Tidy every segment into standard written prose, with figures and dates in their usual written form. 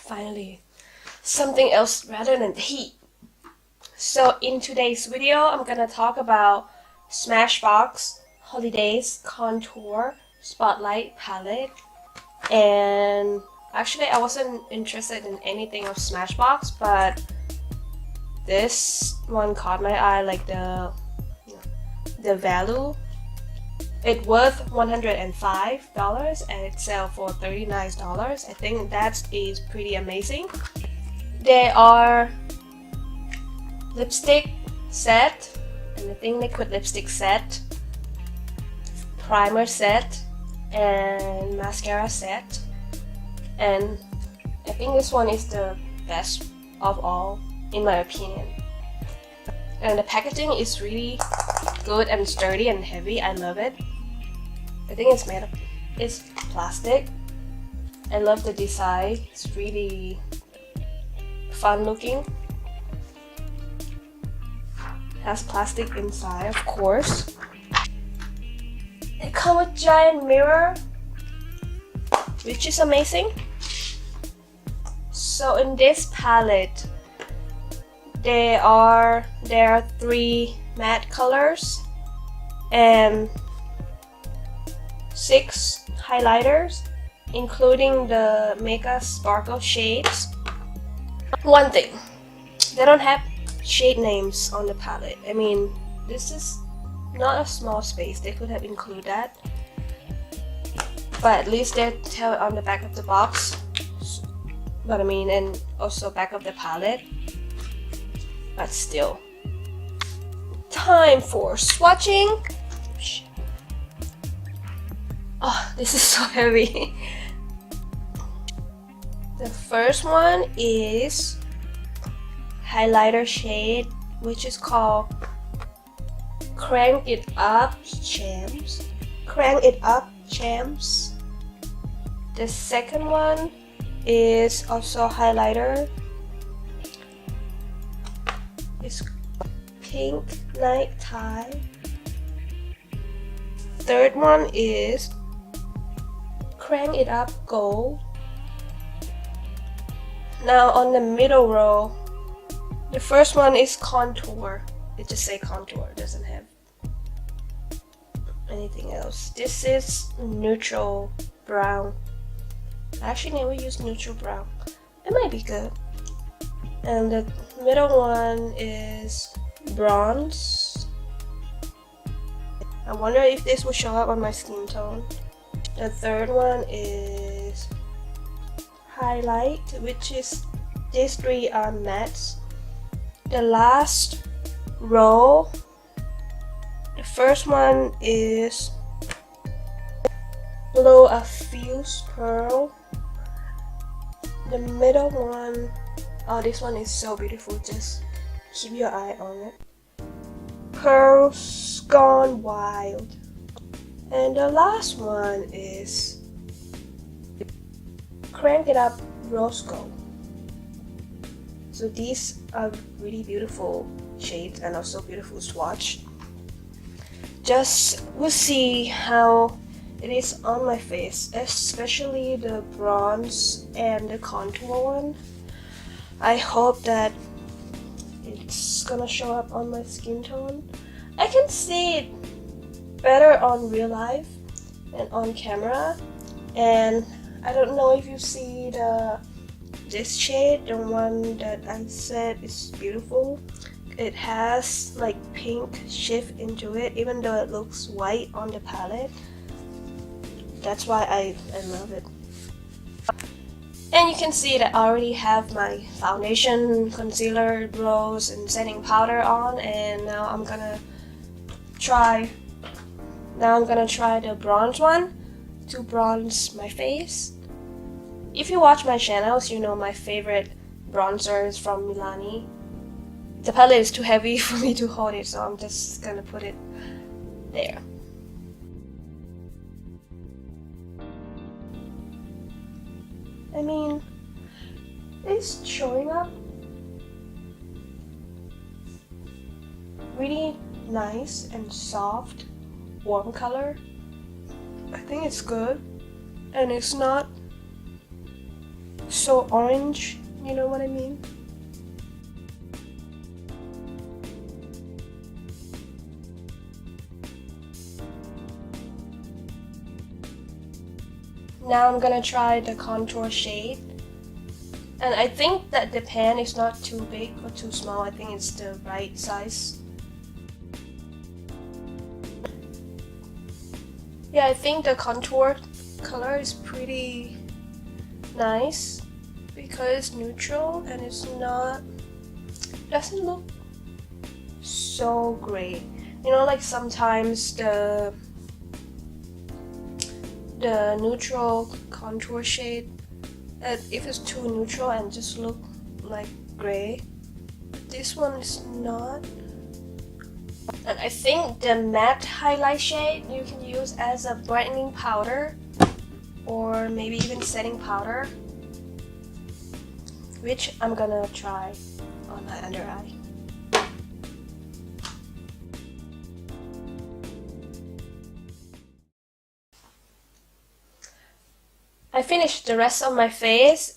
Finally, something else rather than heat. So in today's video, I'm gonna talk about Smashbox Holidaze Contour Spotlight Palette. And actually, I wasn't interested in anything of Smashbox, but this one caught my eye, like the value. It worth $105 and it sells for $39. I think that is pretty amazing. There are lipstick set, and I think liquid lipstick set, primer set, and mascara set. And I think this one is the best of all in my opinion. And the packaging is really good and sturdy and heavy. I love it. I think it's plastic. I love the design. It's really fun looking. It has plastic inside, of course. It comes with giant mirror, which is amazing. So in this palette, there are 3 matte colors and 6 highlighters, including the Mega Sparkle shades. One thing, they don't have shade names on the palette. I mean, this is not a small space. They could have included that, but at least they tell it on the back of the box. But I mean, and also back of the palette. But still, time for swatching. Oh, this is so heavy. The first one is highlighter shade, which is called Crank It Up Champs. Crank It Up Champs. The second one is also highlighter. It's Pink Night Tide. Third one is Crank It Up Gold. Now on the middle row, the first one is Contour. It just says Contour, it doesn't have anything else. This is Neutral Brown. I actually never used Neutral Brown. It might be good. And the middle one is Bronze. I wonder if this will show up on my skin tone. The third one is Highlight, which is these 3 are mattes. The last row, the first one is Blow a Fuse Pearl. The middle one, oh, this one is so beautiful. Just keep your eye on it. Pearls Gone Wild. And the last one is Crank It Up Rose Gold. So these are really beautiful shades and also beautiful swatch. We'll see how it is on my face, especially the bronze and the contour one. I hope that it's gonna show up on my skin tone. I can see it better on real life and on camera. And I don't know if you see this shade, the one that I said is beautiful. It has like pink shift into it, even though it looks white on the palette. That's why I love it. And you can see that I already have my foundation, concealer, brows, and setting powder on, and now I'm gonna try the bronze one to bronze my face. If you watch my channels, you know my favorite bronzer is from Milani. The palette is too heavy for me to hold it, so I'm just gonna put it there. I mean, it's showing up really nice and soft, warm color. I think it's good, and it's not so orange, you know what I mean? Now I'm gonna try the contour shade. And I think that the pan is not too big or too small. I think it's the right size. Yeah, I think the contour color is pretty nice because it's neutral and it's not, doesn't look so great. You know, like sometimes the neutral contour shade, if it's too neutral and just look like gray, this one is not. And I think the matte highlight shade you can use as a brightening powder or maybe even setting powder, which I'm gonna try on my under eye. I finished the rest of my face.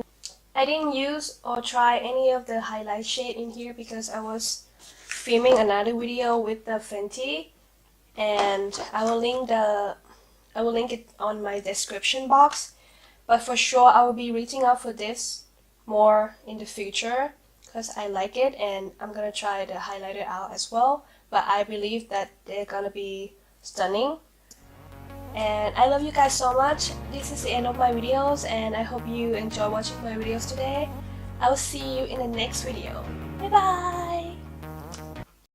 I didn't use or try any of the highlight shade in here because I was filming another video with the Fenty, and I will link it on my description box. But for sure I will be reaching out for this more in the future because I like it, and I'm gonna try the highlighter out as well. But I believe that they're gonna be stunning. And I love you guys so much. This is the end of my videos, and I hope you enjoy watching my videos today. I will see you in the next video. Bye bye!